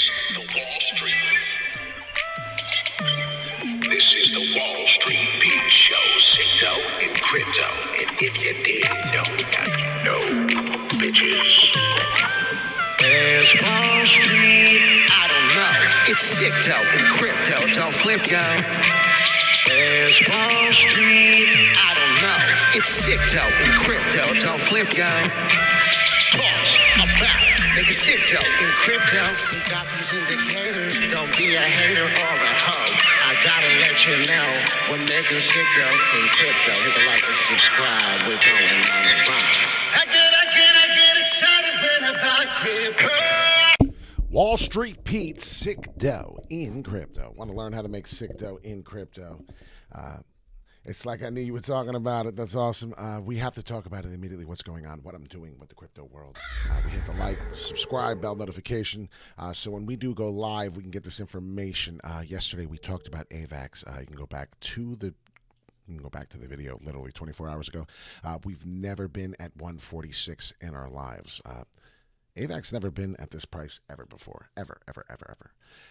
is the Wall Street. This is the Wall Street Beat Show, SICKDOE and crypto. And if you didn't know, now you know, bitches. There's Wall Street, I don't know. It's SICKDOE and crypto, don't flip, yo. There's Wall Street, I don't know. It's SICKDOE and crypto, don't flip, yo. Talks about nigga SICKDOE and crypto. We got these indicators, don't be a hater or a hoe. I gotta let you know, we're making SICKDOE and crypto. Hit the like and subscribe, we're going on the run. I get excited when about crypto. Wall Street Pete, SICKDOE in crypto. Want to learn how to make SICKDOE in crypto? It's like I knew you were talking about it. That's awesome. We have to talk about it immediately. What's going on? What I'm doing with the crypto world. We hit the like, subscribe, bell notification. So when we do go live, we can get this information. Yesterday we talked about AVAX. You can go back to the video literally 24 hours ago. We've never been at 146 in our lives. AVAX never been at this price ever before. Ever.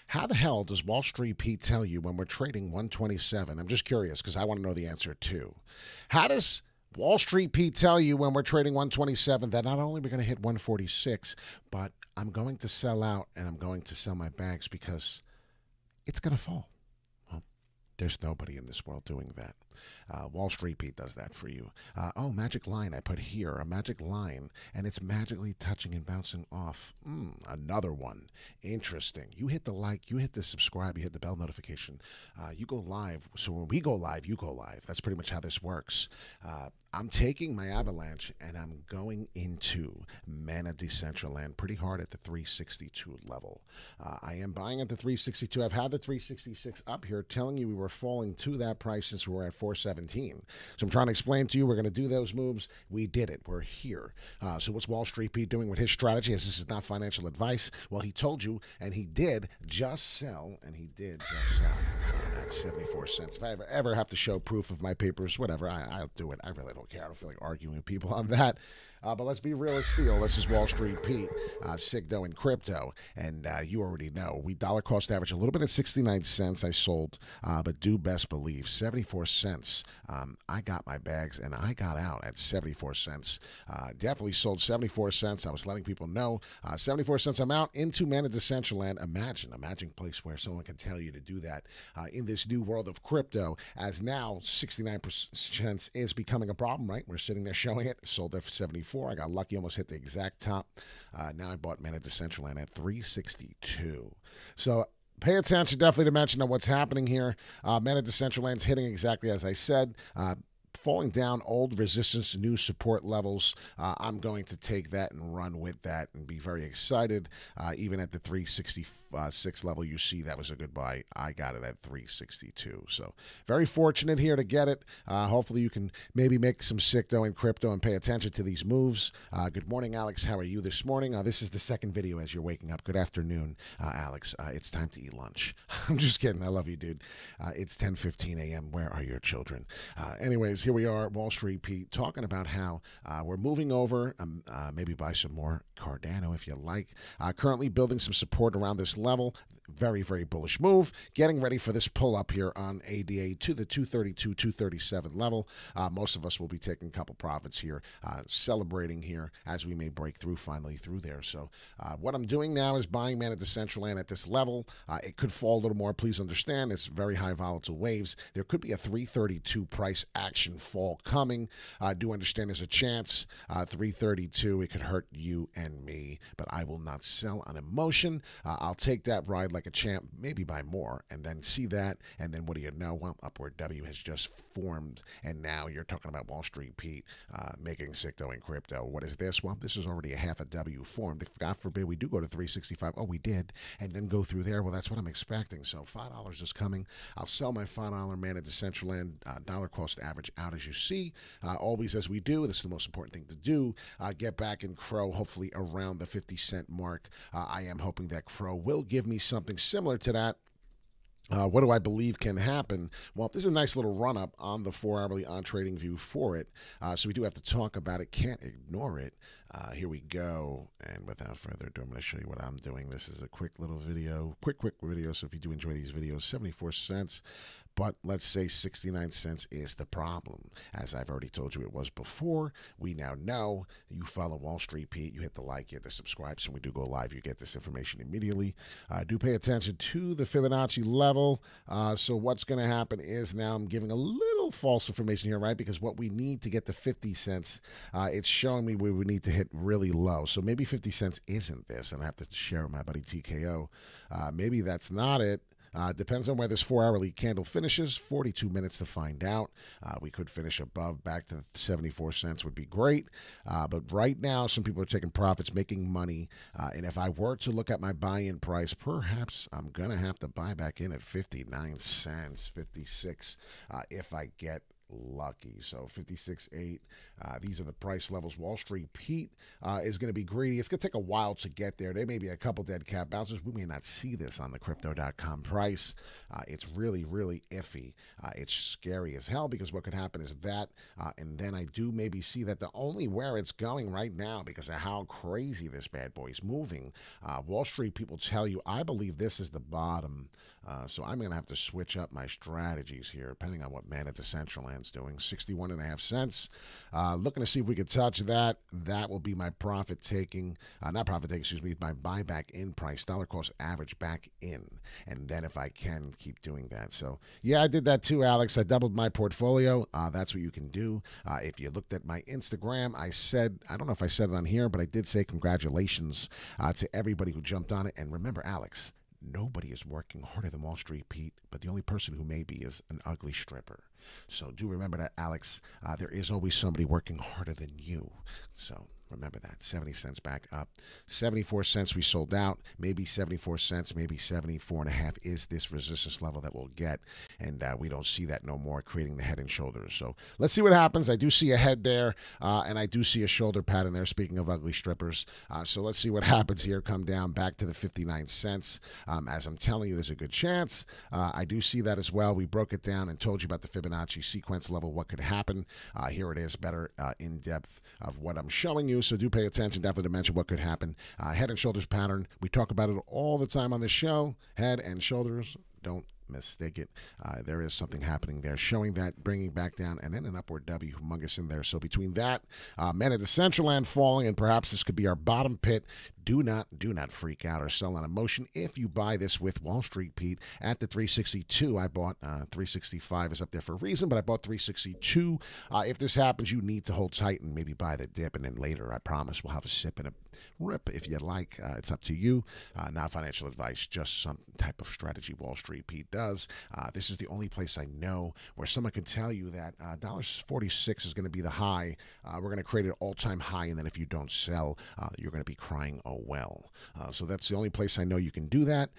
How the hell does Wall Street Pete tell you when we're trading 127? I'm just curious because I want to know the answer too. How does Wall Street Pete tell you when we're trading 127 that not only we're going to hit 146, but I'm going to sell out and I'm going to sell my bags because it's going to fall? Well, there's nobody in this world doing that. Wall Street Pete does that for you. Magic line I put here, a magic line, and it's magically touching and bouncing off. Another one. Interesting. You hit the like, you hit the subscribe, you hit the bell notification. You go live. So when we go live, you go live. That's pretty much how this works. I'm taking my Avalanche and I'm going into Mana Decentraland pretty hard at the 362 level. I am buying at the 362. I've had the 366 up here telling you we were falling to that price since we were at 417. So I'm trying to explain to you we're going to do those moves. We did it. We're here. So what's Wall Street Pete doing with his strategy? As this is not financial advice. Well, he told you, and he did just sell, at 74 cents. If I ever have to show proof of my papers, whatever, I'll do it. I really don't care. I don't feel like arguing with people on that. But let's be real as steel. This is Wall Street Pete, SICKDOE in crypto. And you already know, we dollar cost average a little bit at 69 cents. I sold, but do best believe 74 cents. I got my bags and I got out at 74 cents. Definitely sold 74 cents. I was letting people know 74 cents. I'm out into Mana Decentraland. Imagine a place where someone can tell you to do that in this new world of crypto, as now 69% is becoming a problem, right? We're sitting there showing it. Sold there for 74. I got lucky, almost hit the exact top. Now I bought Mana Decentraland at 362. So pay attention definitely to mention on what's happening here. Mana Decentraland's hitting exactly as I said. Falling down old resistance, new support levels. I'm going to take that and run with that and be very excited. Even at the 366 level, you see that was a good buy. I got it at 362. So very fortunate here to get it. Hopefully you can maybe make some SICKDOE in crypto and pay attention to these moves. Good morning, Alex. How are you this morning? This is the second video as you're waking up. Good afternoon, Alex. It's time to eat lunch. I'm just kidding. I love you, dude. It's 10:15 a.m. Where are your children? Anyways, here we are, Wall Street Pete, talking about how we're moving over, maybe buy some more Cardano if you like. Currently building some support around this level. Very, very bullish move. Getting ready for this pull up here on ADA to the 232, 237 level. Most of us will be taking a couple profits here, celebrating here as we may break through finally through there. So what I'm doing now is buying Mana Decentraland at this level. It could fall a little more. Please understand it's very high volatile waves. There could be a 332 price action fall coming. I do understand there's a chance. 332, it could hurt you and me, but I will not sell on emotion. I'll take that ride like a champ, maybe buy more, and then see that, and then what do you know? Well, upward W has just formed, and now you're talking about Wall Street Pete making SICKDOE in crypto. What is this? Well, this is already a half a W formed. If God forbid we do go to 365, oh, we did, and then go through there. Well, that's what I'm expecting. So $5 is coming. I'll sell my $5 Mana Decentraland dollar cost average out, as you see. Always as we do, this is the most important thing to do. Get back in CRO, hopefully around the 50 cent mark. I am hoping that CRO will give me something similar to that. What do I believe can happen? Well, there's a nice little run-up on the 4-hourly on TradingView for it. So we do have to talk about it. Can't ignore it. Here we go. And without further ado, I'm going to show you what I'm doing. This is a quick little video. Quick video. So if you do enjoy these videos, 74 cents. But let's say 69 cents is the problem. As I've already told you it was before, we now know. You follow Wall Street Pete, you hit the like, you hit the subscribe. So when we do go live, you get this information immediately. Do pay attention to the Fibonacci level. So what's going to happen is now I'm giving a little false information here, right? Because what we need to get to 50 cents, it's showing me where we need to hit really low. So maybe 50 cents isn't this, and I have to share with my buddy TKO. Maybe that's not it. Depends on where this 4-hourly candle finishes. 42 minutes to find out. We could finish above, back to 74 cents would be great. But right now, some people are taking profits, making money. And if I were to look at my buy-in price, perhaps I'm going to have to buy back in at 59 cents, 56, if I get lucky. So 56.8. These are the price levels. Wall Street Pete is going to be greedy. It's going to take a while to get there. There may be a couple dead cat bounces. We may not see this on the crypto.com price. It's really, really iffy. It's scary as hell because what could happen is that, and then I do maybe see that the only where it's going right now because of how crazy this bad boy is moving. Wall Street people tell you, I believe this is the bottom. So I'm going to have to switch up my strategies here, depending on what Man at the Central Land's doing. 61.5 cents. Looking to see if we could touch that. That will be my profit taking, not profit taking, excuse me, my buyback in price, dollar cost average back in. And then if I can, keep doing that. So yeah, I did that too, Alex. I doubled my portfolio. That's what you can do. If you looked at my Instagram, I said, I don't know if I said it on here, but I did say congratulations to everybody who jumped on it. And remember, Alex, nobody is working harder than Wall Street Pete, but the only person who may be is an ugly stripper. So do remember that, Alex. There is always somebody working harder than you. So remember that. 70 cents back up. 74 cents we sold out. Maybe 74 cents, maybe 74.5 is this resistance level that we'll get. And we don't see that no more, creating the head and shoulders. So let's see what happens. I do see a head there, and I do see a shoulder pattern there, speaking of ugly strippers. So let's see what happens here. Come down back to the 59 cents. As I'm telling you, there's a good chance. I do see that as well. We broke it down and told you about the Fibonacci sequence level, what could happen. Here it is, better in depth of what I'm showing you. So do pay attention, definitely to mention what could happen. Head and shoulders pattern. We talk about it all the time on this show. Head and shoulders. Don't mistake it. There is something happening there, showing that, bringing back down, and then an upward W, humongous in there. So between that, Man at the Central Land falling, and perhaps this could be our bottom pit. Do not freak out or sell on emotion. If you buy this with Wall Street Pete at the 362, I bought 365 is up there for a reason, but I bought 362. If this happens, you need to hold tight and maybe buy the dip, and then later, I promise, we'll have a sip and a rip if you like. It's up to you. Not financial advice, just some type of strategy Wall Street Pete does. This is the only place I know where someone can tell you that $1.46 is going to be the high. We're going to create an all-time high, and then if you don't sell, you're going to be crying, oh well. So that's the only place I know you can do that.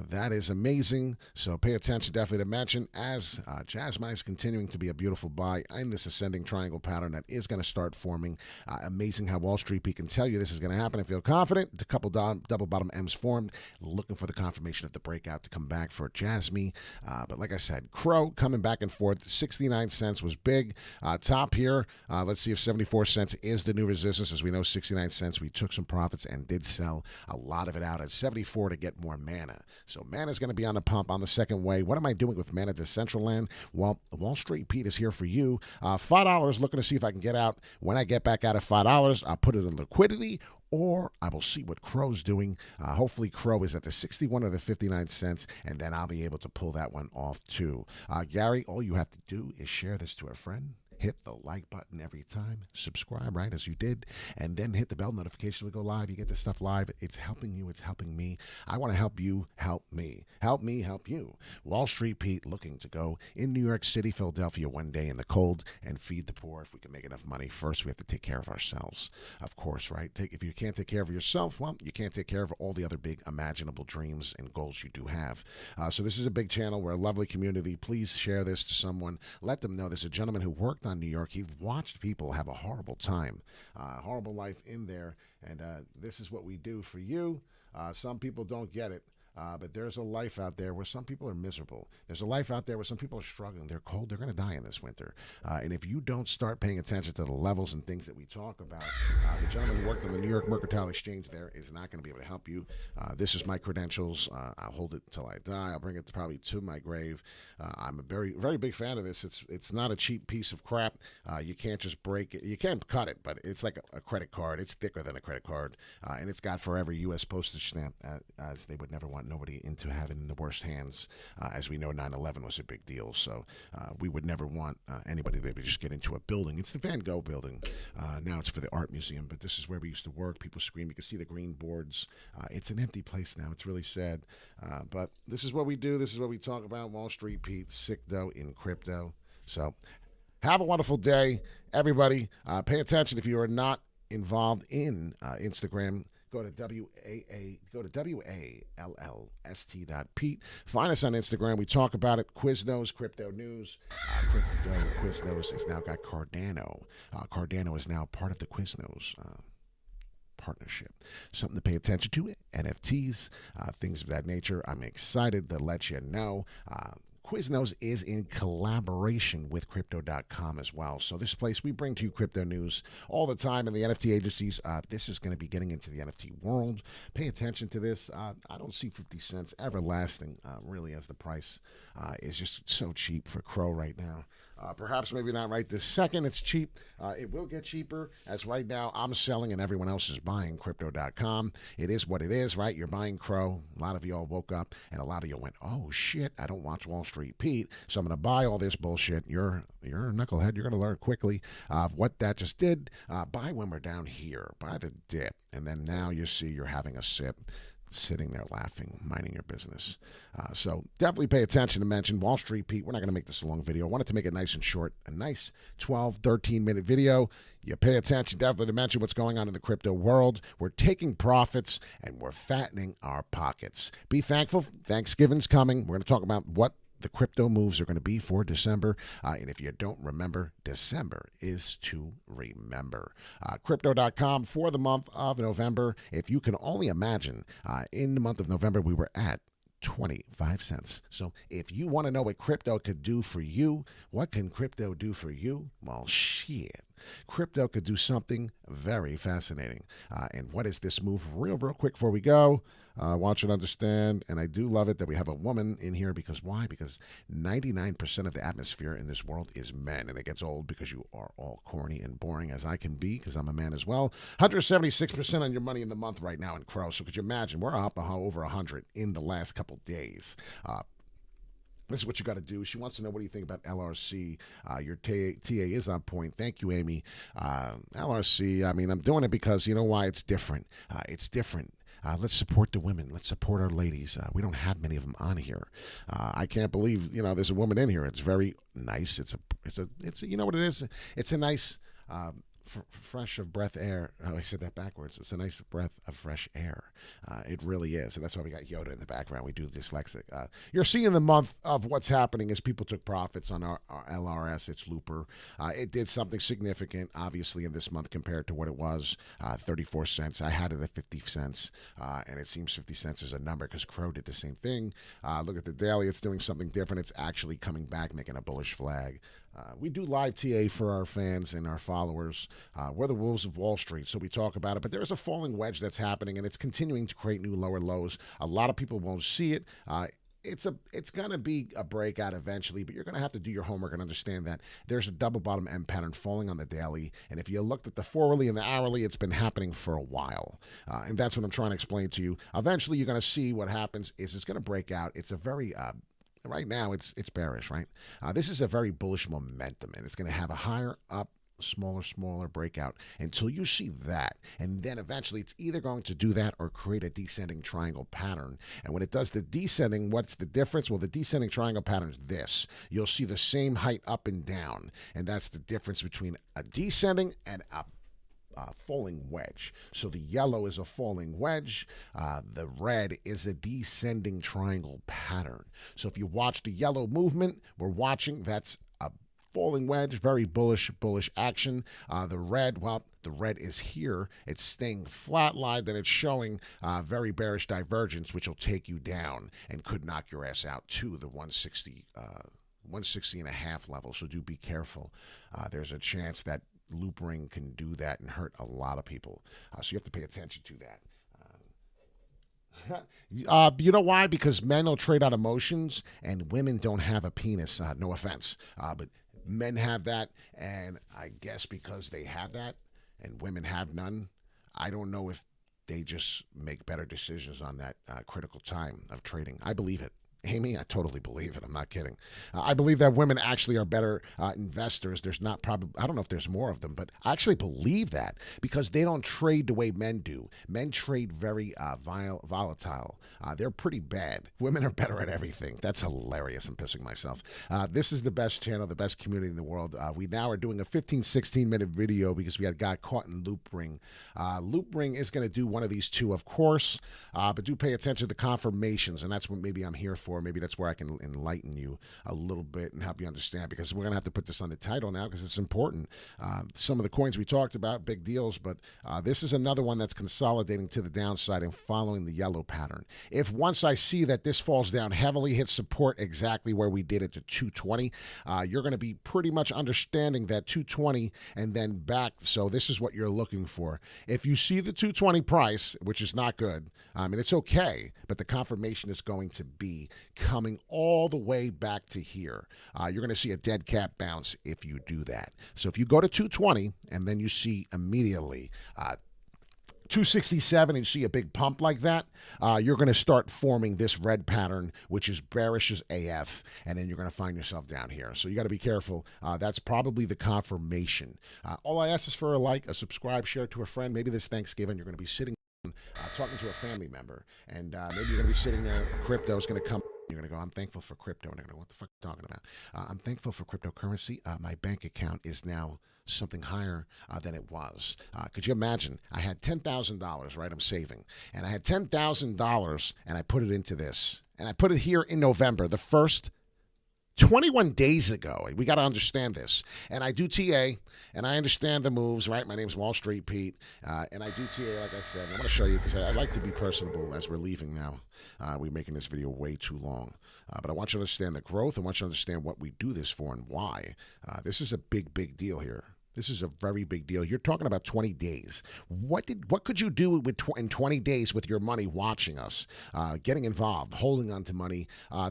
That is amazing. So pay attention, definitely to mention, as Jasmine is continuing to be a beautiful buy in this ascending triangle pattern that is going to start forming. Amazing how Wall Street Pete can tell you this is going to happen. I feel confident. A couple double bottom M's formed. Looking for the confirmation of the breakout to come back for Jasmine. But like I said, Crow coming back and forth. 69 cents was big. Top here. Let's see if 74 cents is the new resistance. As we know, 69 cents. We took some profits and did sell a lot of it out at 74 to get more mana. So mana is going to be on the pump on the second way. What am I doing with mana to Central Land? Well, Wall Street Pete is here for you. $5, looking to see if I can get out. When I get back out at $5, I'll put it in liquidity, or I will see what Crow's doing. Hopefully Crow is at the 61 or the 59 cents, and then I'll be able to pull that one off too. Gary, all you have to do is share this to a friend. Hit the like button every time. Subscribe, right, as you did. And then hit the bell notification to go live. You get this stuff live. It's helping you. It's helping me. I want to help you help me. Help me help you. Wall Street Pete looking to go in New York City, Philadelphia one day in the cold and feed the poor if we can make enough money. First, we have to take care of ourselves. Of course, right? If you can't take care of yourself, well, you can't take care of all the other big imaginable dreams and goals you do have. So this is a big channel. We're a lovely community. Please share this to someone. Let them know there's a gentleman who worked on New York. He watched people have a horrible time, horrible life in there, and this is what we do for you. Some people don't get it. But there's a life out there where some people are miserable. There's a life out there where some people are struggling. They're cold. They're going to die in this winter. And if you don't start paying attention to the levels and things that we talk about, the gentleman who worked on the New York Mercantile Exchange there is not going to be able to help you. This is my credentials. I'll hold it till I die. I'll bring it probably to my grave. I'm a very, very big fan of this. It's not a cheap piece of crap. You can't just break it. You can't cut it, but it's like a credit card. It's thicker than a credit card, and it's got forever U.S. postage stamp, as they would never want nobody into having the worst hands. As we know, 9/11 was a big deal, so we would never want anybody to just get into a building. It's the Van Gogh building. Now it's for the art museum, but this is where we used to work. People scream. You can see the green boards. It's an empty place now. It's really sad, but this is what we do. This is what we talk about. Wall Street Pete, SICKDOE in crypto. So have a wonderful day, everybody. Pay attention if you are not involved in Instagram. Go to WALLST.Pete. Find us on Instagram. We talk about it. Quiznos, crypto news. Quiznos has now got Cardano. Cardano is now part of the Quiznos partnership. Something to pay attention to. NFTs, things of that nature. I'm excited to let you know. Quiznos is in collaboration with Crypto.com as well. So this place, we bring to you crypto news all the time, and the NFT agencies, this is going to be getting into the NFT world. Pay attention to this. I don't see 50 cents ever lasting, really, as the price is just so cheap for CRO right now. Perhaps maybe not right this second. It's cheap. It will get cheaper, as right now I'm selling and everyone else is buying Crypto.com. It is what it is, right? You're buying CRO. A lot of y'all woke up and a lot of y'all went, oh shit, I don't watch Wall Street Pete, so I'm going to buy all this bullshit. You're a knucklehead. You're going to learn quickly what that just did. Buy when we're down here. Buy the dip. And then now you see you're having a sip, sitting there laughing, minding your business. So definitely pay attention to mention Wall Street Pete. We're not going to make this a long video. I wanted to make it nice and short, a nice 12, 13-minute video. You pay attention definitely to mention what's going on in the crypto world. We're taking profits and we're fattening our pockets. Be thankful. Thanksgiving's coming. We're going to talk about what the crypto moves are going to be for December. And if you don't remember, December is to remember. Crypto.com for the month of November. If you can only imagine, in the month of November, we were at 25 cents. So if you want to know what crypto could do for you, what can crypto do for you? Well, shit. Crypto could do something very fascinating. And what is this move? Real quick before we go. Watch and understand. And I do love it that we have a woman in here. Because why? Because 99% of the atmosphere in this world is men. And it gets old because you are all corny and boring as I can be, because I'm a man as well. 176% on your money in the month right now in CRO. So could you imagine? We're up over 100 in the last couple days. This is what you got to do. She wants to know, what do you think about LRC? Your TA is on point. Thank you, Amy. LRC, I mean, I'm doing it because you know why? It's different. It's different. Let's support the women. Let's support our ladies. We don't have many of them on here. I can't believe, there's a woman in here. It's very nice. It's you know what it is? It's a nice, fresh of breath air. Oh, I said that backwards. It's a nice breath of fresh air. It really is. And that's why we got Yoda in the background. We do dyslexic. You're seeing the month of what's happening as people took profits on our LRS. It's Looper. It did something significant, obviously, in this month compared to what it was, 34 cents. I had it at 50 cents, and it seems 50 cents is a number because CRO did the same thing. Look at the daily. It's doing something different. It's actually coming back, making a bullish flag. We do live TA for our fans and our followers. We're the wolves of Wall Street, so we talk about it. But there's a falling wedge that's happening, and it's continuing to create new lower lows. A lot of people won't see it. It's going to be a breakout eventually, but you're going to have to do your homework and understand that there's a double bottom end pattern falling on the daily. And if you looked at the 4-hourly and the hourly, it's been happening for a while. And that's what I'm trying to explain to you. Eventually, you're going to see what happens is it's going to break out. It's a very right now, it's bearish, right? This is a very bullish momentum, and it's going to have a higher up, smaller breakout until you see that. And then eventually, it's either going to do that or create a descending triangle pattern. And when it does the descending, what's the difference? Well, the descending triangle pattern is this. You'll see the same height up and down, and that's the difference between a descending and a falling wedge. So the yellow is a falling wedge. The red is a descending triangle pattern. So if you watch the yellow movement, we're watching, that's a falling wedge, very bullish action. The red is here. It's staying flatlined, and it's showing very bearish divergence, which will take you down and could knock your ass out to the 160 and a half level. So do be careful. There's a chance that Loopring can do that and hurt a lot of people. So you have to pay attention to that. You know why? Because men will trade on emotions, and women don't have a penis. No offense, but men have that, and I guess because they have that and women have none, I don't know if they just make better decisions on that critical time of trading. I believe it. Amy, I totally believe it. I'm not kidding. I believe that women actually are better investors. There's not probably, I don't know if there's more of them, but I actually believe that because they don't trade the way men do. Men trade very volatile. They're pretty bad. Women are better at everything. That's hilarious. I'm pissing myself. This is the best channel, the best community in the world. We now are doing a 15, 16-minute video because we had got caught in Loopring. Loopring is going to do one of these two, of course, but do pay attention to the confirmations, and that's what maybe I'm here for. Maybe that's where I can enlighten you a little bit and help you understand, because we're going to have to put this on the title now because it's important. Some of the coins we talked about, big deals, but this is another one that's consolidating to the downside and following the yellow pattern. If once I see that this falls down heavily, hits support exactly where we did it to 220, you're going to be pretty much understanding that 220 and then back. So this is what you're looking for. If you see the 220 price, which is not good, and it's okay, but the confirmation is going to be coming all the way back to here. You're going to see a dead cat bounce if you do that. So if you go to 220 and then you see immediately 267 and you see a big pump like that, you're going to start forming this red pattern, which is bearish as AF, and then you're going to find yourself down here. So you got to be careful. That's probably the confirmation. All I ask is for a like, a subscribe, share it to a friend. Maybe this Thanksgiving you're going to be sitting talking to a family member, and maybe you're going to be sitting there, crypto is going to come. You're going to go, I'm thankful for crypto. And they're going to go, what the fuck are you talking about? I'm thankful for cryptocurrency. My bank account is now something higher than it was. Could you imagine? I had $10,000, right? I'm saving. And I had $10,000, and I put it into this. And I put it here in November, the first 21 days ago. We got to understand this. And I do TA, and I understand the moves, right? My name's Wall Street Pete, and I do TA, like I said. I want to show you because I like to be personable as we're leaving now. We're making this video way too long. But I want you to understand the growth. I want you to understand what we do this for and why. This is a big, big deal here. This is a very big deal. You're talking about 20 days. What could you do in 20 days with your money watching us, getting involved, holding on to money,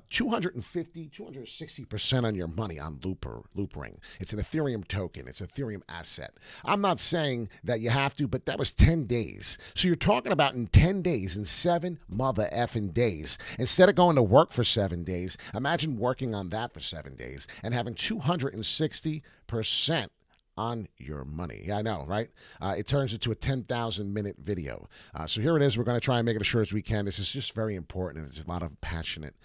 250, 260% on your money on Loopring. It's an Ethereum token. It's an Ethereum asset. I'm not saying that you have to, but that was 10 days. So you're talking about in 10 days, in 7 mother effing days. Instead of going to work for 7 days, imagine working on that for 7 days and having 260% on your money. Yeah, I know, right? It turns into a 10,000-minute video. So here it is. We're going to try and make it as short as we can. This is just very important, and there's a lot of passionate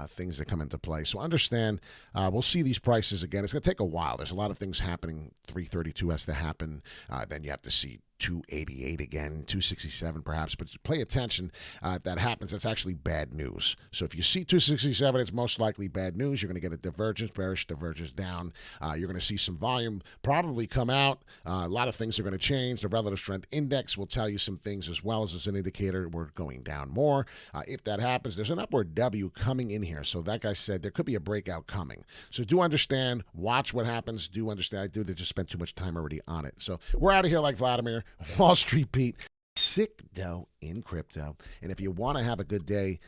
things that come into play. So understand, we'll see these prices again. It's going to take a while. There's a lot of things happening. 332 has to happen. Then you have to see 288 again, 267 perhaps, but pay attention. If that happens, that's actually bad news. So if you see 267, it's most likely bad news. You're going to get a divergence, bearish divergence down. You're going to see some volume probably come out. A lot of things are going to change. The relative strength index will tell you some things as well as an indicator we're going down more. If that happens, there's an upward W coming in here. So like I said, there could be a breakout coming. So do understand, watch what happens. Do understand. I do just spend too much time already on it. So we're out of here like Vladimir. Wall Street Pete, SICKDOE in crypto. And if you want to have a good day,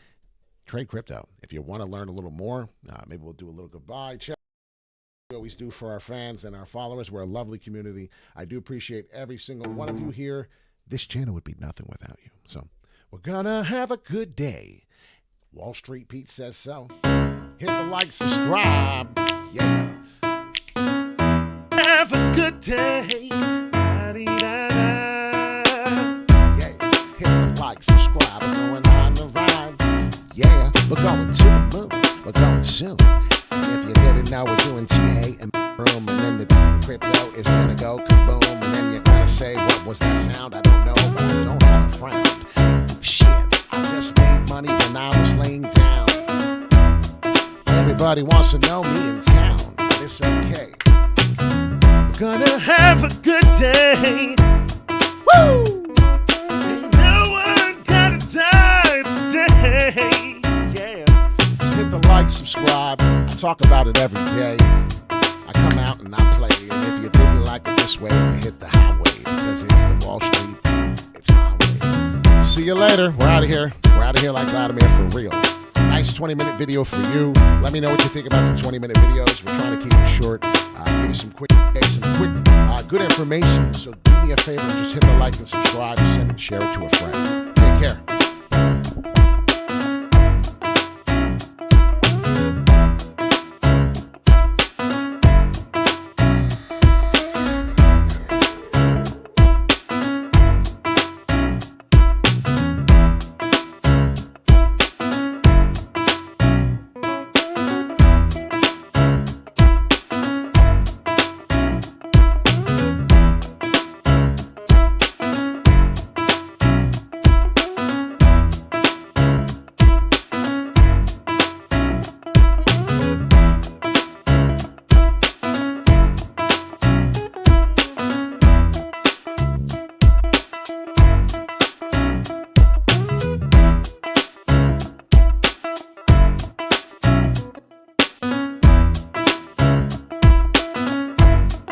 trade crypto. If you want to learn a little more, maybe we'll do a little goodbye. Check we always do for our fans and our followers. We're a lovely community. I do appreciate every single one of you here. This channel would be nothing without you. So we're gonna have a good day. Wall Street Pete says so. Hit the like, subscribe. Yeah. Have a good day. Subscribe, we're going on the ride. Yeah, we're going to the moon. We're going soon. If you didn't know, we're doing TA and room, and then the crypto is gonna go kaboom, and then you're gonna say, what was that sound? I don't know, but I don't have a frown. Shit, I just made money when I was laying down. Everybody wants to know me in town, but it's okay. gonna have a good day. Woo! Ain't no one gonna die today. Yeah. Just hit the like, subscribe. I talk about it every day. I come out and I play. And if you didn't like it this way, you hit the highway. Because it's the Wall Street. It's highway. See you later. We're out of here. We're out of here like Vladimir for real. Nice 20-minute video for you. Let me know what you think about the 20-minute videos. We're trying to keep it short. Give you some quick, good information. So do me a favor and just hit the like and subscribe. Send and share it to a friend. Take care.